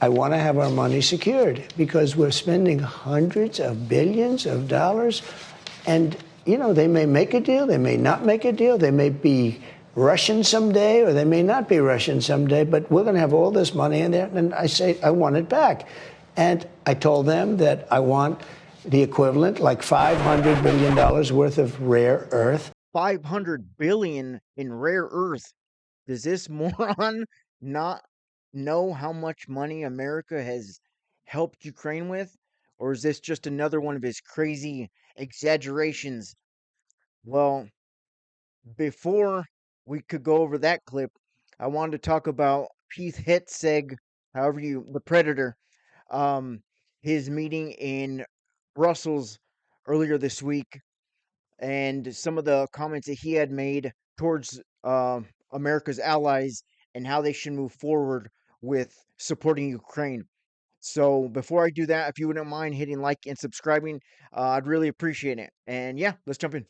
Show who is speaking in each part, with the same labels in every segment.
Speaker 1: I want to have our money secured because we're spending hundreds of billions of dollars. And, they may make a deal, they may not make a deal, they may be Russian someday, or they may not be Russian someday, but we're going to have all this money in there. And I say, I want it back. And I told them that I want the equivalent, like $500 billion worth of rare earth.
Speaker 2: 500 billion in rare earth. Does this moron not know how much money America has helped Ukraine with? Or is this just another one of his crazy exaggerations? Well, before we could go over that clip, I wanted to talk about Pete Hegseth, the Predator, um, his meeting in Brussels earlier this week, and some of the comments that he had made towards America's allies and how they should move forward with supporting Ukraine. So before I do that, if you wouldn't mind hitting like and subscribing, I'd really appreciate it. And yeah, let's jump in.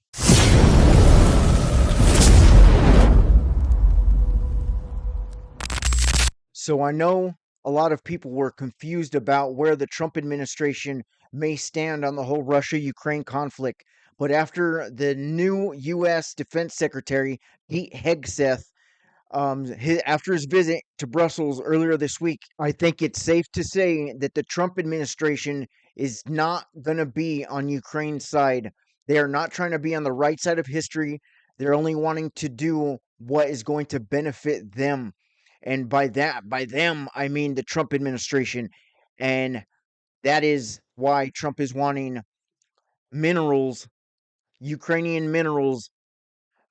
Speaker 2: So I know a lot of people were confused about where the Trump administration may stand on the whole Russia-Ukraine conflict. But after the new U.S. Defense Secretary, Pete Hegseth, after his visit to Brussels earlier this week, I think it's safe to say that the Trump administration is not going to be on Ukraine's side. They are not trying to be on the right side of history. They're only wanting to do what is going to benefit them. And by them, I mean the Trump administration. And that is why Trump is wanting minerals, Ukrainian minerals,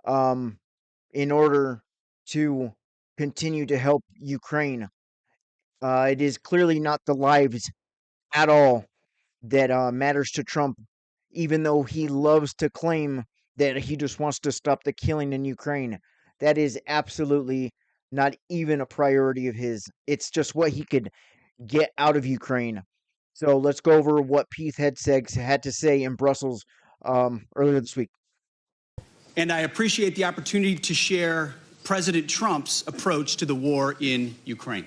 Speaker 2: in order to continue to help Ukraine. It is clearly not the lives at all that matters to Trump, even though he loves to claim that he just wants to stop the killing in Ukraine. That is absolutely not even a priority of his. It's just what he could get out of Ukraine. So let's go over what Pete Hegseth had to say in Brussels earlier this week.
Speaker 3: And I appreciate the opportunity to share President Trump's approach to the war in Ukraine.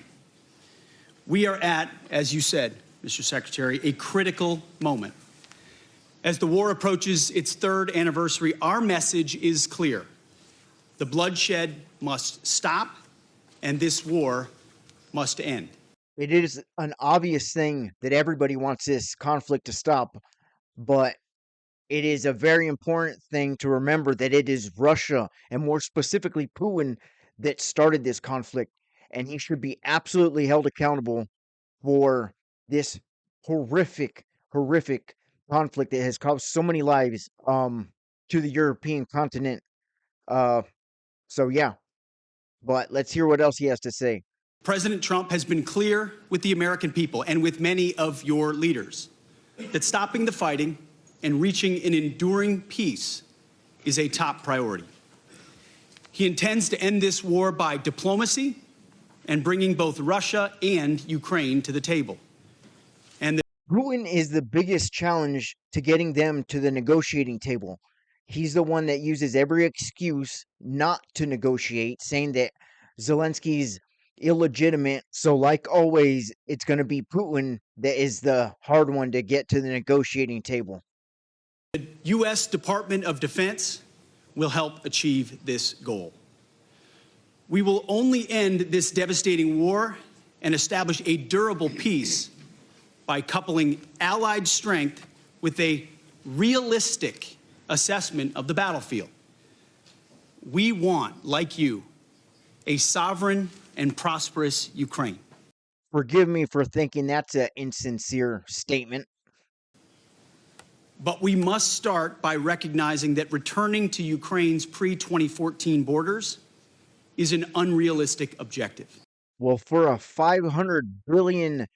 Speaker 3: We are at, as you said, Mr. Secretary, a critical moment. As the war approaches its third anniversary, our message is clear. The bloodshed must stop, and this war must end.
Speaker 2: It is an obvious thing that everybody wants this conflict to stop, but it is a very important thing to remember that it is Russia, and more specifically Putin, that started this conflict, and he should be absolutely held accountable for this horrific conflict that has caused so many lives to the European continent. So yeah, but let's hear what else he has to say.
Speaker 3: President Trump has been clear with the American people and with many of your leaders that stopping the fighting and reaching an enduring peace is a top priority. He intends to end this war by diplomacy and bringing both Russia and Ukraine to the table.
Speaker 2: Putin is the biggest challenge to getting them to the negotiating table. He's the one that uses every excuse not to negotiate, saying that Zelensky's illegitimate. So like always, it's going to be Putin that is the hard one to get to the negotiating table.
Speaker 3: The U.S. Department of Defense will help achieve this goal. We will only end this devastating war and establish a durable peace by coupling allied strength with a realistic assessment of the battlefield. We want, like you, a sovereign and prosperous Ukraine.
Speaker 2: Forgive me for thinking that's an insincere statement.
Speaker 3: But we must start by recognizing that returning to Ukraine's pre-2014 borders is an unrealistic objective.
Speaker 2: Well, for a $500 billion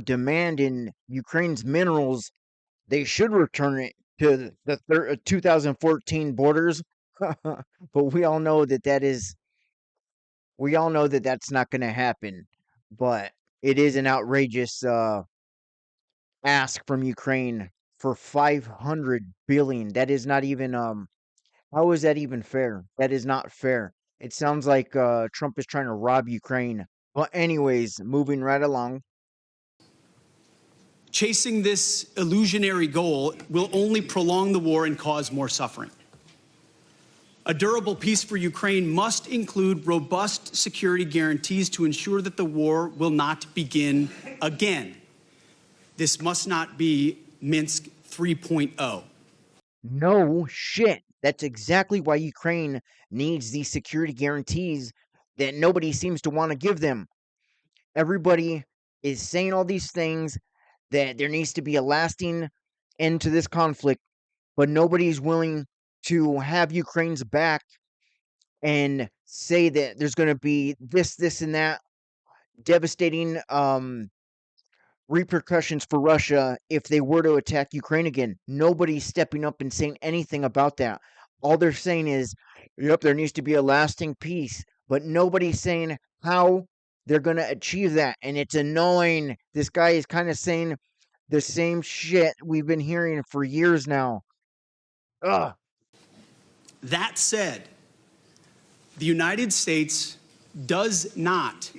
Speaker 2: demand in Ukraine's minerals, they should return it to the 2014 borders. But we all know that that's not going to happen. But it is an outrageous ask from Ukraine for 500 billion. That is not even how is that even fair? That is not fair. It sounds like Trump is trying to rob Ukraine Well, anyways, moving right along.
Speaker 3: Chasing this illusionary goal will only prolong the war and cause more suffering. A durable peace for Ukraine must include robust security guarantees to ensure that the war will not begin again. This must not be Minsk 3.0.
Speaker 2: No shit. That's exactly why Ukraine needs these security guarantees that nobody seems to want to give them. Everybody is saying all these things, that there needs to be a lasting end to this conflict, but nobody's willing to have Ukraine's back and say that there's going to be this, and that devastating repercussions for Russia if they were to attack Ukraine again. Nobody's stepping up and saying anything about that. All they're saying is, yep, there needs to be a lasting peace, but nobody's saying how they're going to achieve that. And it's annoying. This guy is kind of saying the same shit we've been hearing for years now. Ugh.
Speaker 3: That said, the United States does not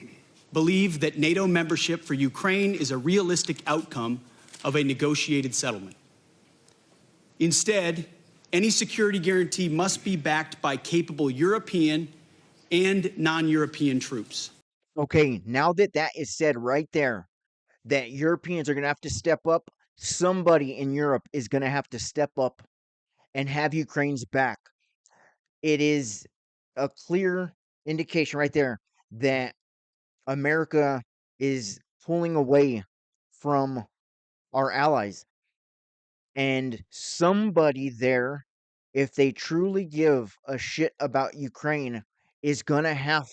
Speaker 3: believe that NATO membership for Ukraine is a realistic outcome of a negotiated settlement. Instead, any security guarantee must be backed by capable European and non-European troops.
Speaker 2: Okay, now that that is said right there, that Europeans are going to have to step up, somebody in Europe is going to have to step up and have Ukraine's back. It is a clear indication right there that America is pulling away from our allies. And somebody there, if they truly give a shit about Ukraine, is going to have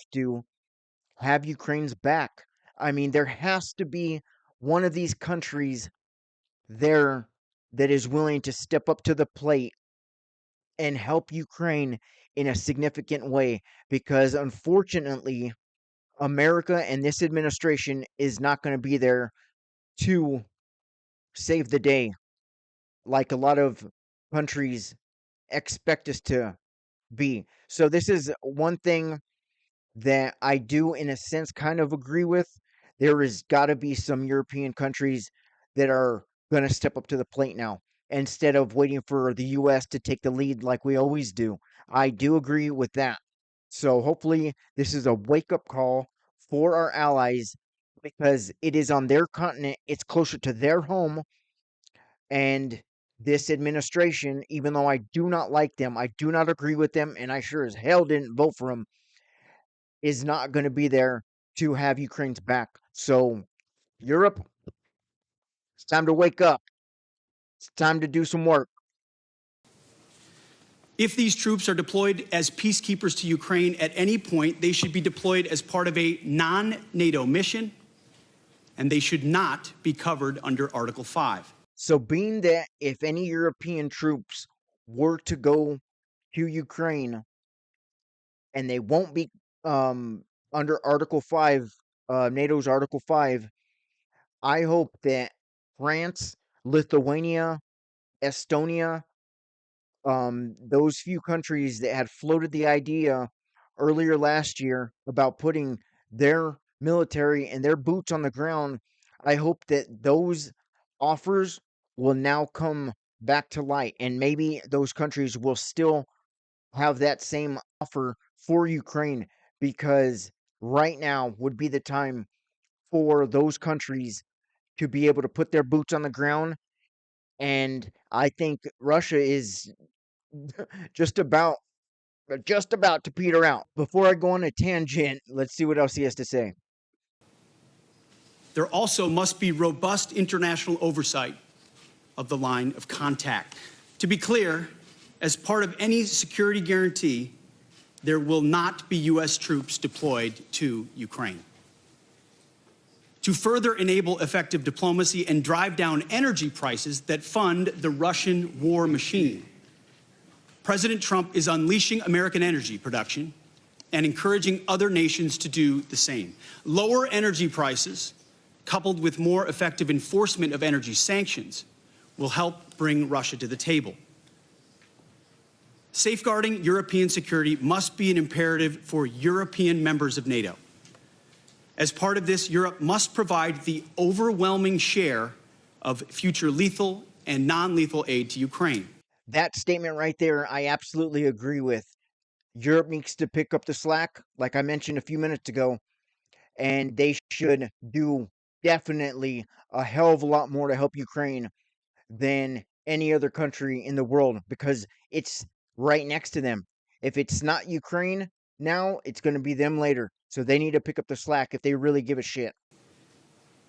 Speaker 2: Ukraine's back. I mean, there has to be one of these countries there that is willing to step up to the plate and help Ukraine in a significant way, because unfortunately, America and this administration is not going to be there to save the day like a lot of countries expect us to be. So, this is one thing that I do, in a sense, kind of agree with. There has got to be some European countries that are going to step up to the plate now instead of waiting for the US to take the lead like we always do. I do agree with that. So hopefully, this is a wake up call for our allies, because it is on their continent, it's closer to their home, and this administration, even though I do not like them, I do not agree with them, and I sure as hell didn't vote for them, is not going to be there to have Ukraine's back. So, Europe, it's time to wake up. It's time to do some work.
Speaker 3: If these troops are deployed as peacekeepers to Ukraine at any point, they should be deployed as part of a non-NATO mission, and they should not be covered under Article 5.
Speaker 2: So, being that if any European troops were to go to Ukraine, and they won't be under Article 5, NATO's Article 5, I hope that France, Lithuania, Estonia, those few countries that had floated the idea earlier last year about putting their military and their boots on the ground, I hope that those offers will now come back to light, and maybe those countries will still have that same offer for Ukraine, because right now would be the time for those countries to be able to put their boots on the ground. And I think Russia is just about to peter out. Before I go on a tangent, let's see what else he has to say.
Speaker 3: There also must be robust international oversight of the line of contact. To be clear, as part of any security guarantee, there will not be U.S. troops deployed to Ukraine. To further enable effective diplomacy and drive down energy prices that fund the Russian war machine, President Trump is unleashing American energy production and encouraging other nations to do the same. Lower energy prices, coupled with more effective enforcement of energy sanctions, will help bring Russia to the table. Safeguarding European security must be an imperative for European members of NATO. As part of this, Europe must provide the overwhelming share of future lethal and non-lethal aid to Ukraine.
Speaker 2: That statement right there, I absolutely agree with. Europe needs to pick up the slack, like I mentioned a few minutes ago, and they should do definitely a hell of a lot more to help Ukraine than any other country in the world because it's right next to them. If it's not Ukraine now, it's going to be them later. So they need to pick up the slack if they really give a shit.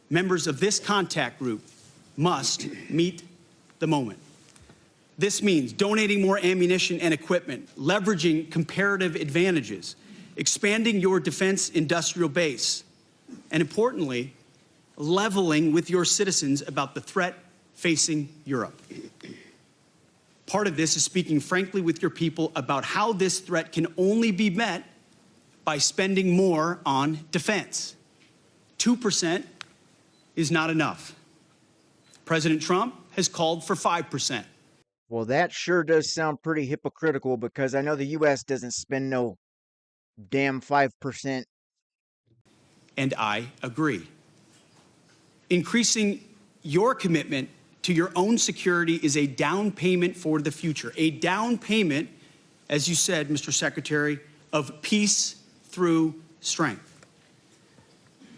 Speaker 3: Members of this contact group must meet the moment. This means donating more ammunition and equipment, leveraging comparative advantages, expanding your defense industrial base, and importantly, leveling with your citizens about the threat facing Europe. Part of this is speaking frankly with your people about how this threat can only be met by spending more on defense. 2% is not enough. President Trump has called for 5%.
Speaker 2: Well, that sure does sound pretty hypocritical because I know the U.S. doesn't spend no damn 5%.
Speaker 3: And I agree. Increasing your commitment to your own security is a down payment for the future, a down payment, as you said, Mr. Secretary, of peace through strength.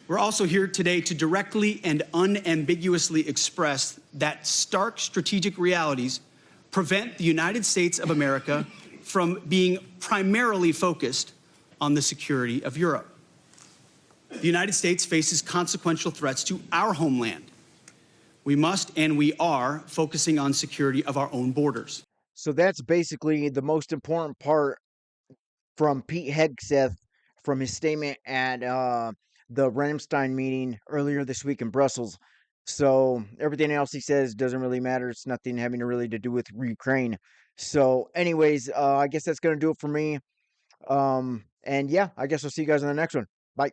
Speaker 3: We're also here today to directly and unambiguously express that stark strategic realities prevent the United States of America from being primarily focused on the security of Europe. The United States faces consequential threats to our homeland. We must and we are focusing on security of our own borders.
Speaker 2: So that's basically the most important part from Pete Hegseth from his statement at the Ramstein meeting earlier this week in Brussels. So everything else he says doesn't really matter. It's nothing having to really to do with Ukraine. So anyways, I guess that's going to do it for me. And yeah, I guess I'll see you guys in the next one. Bye.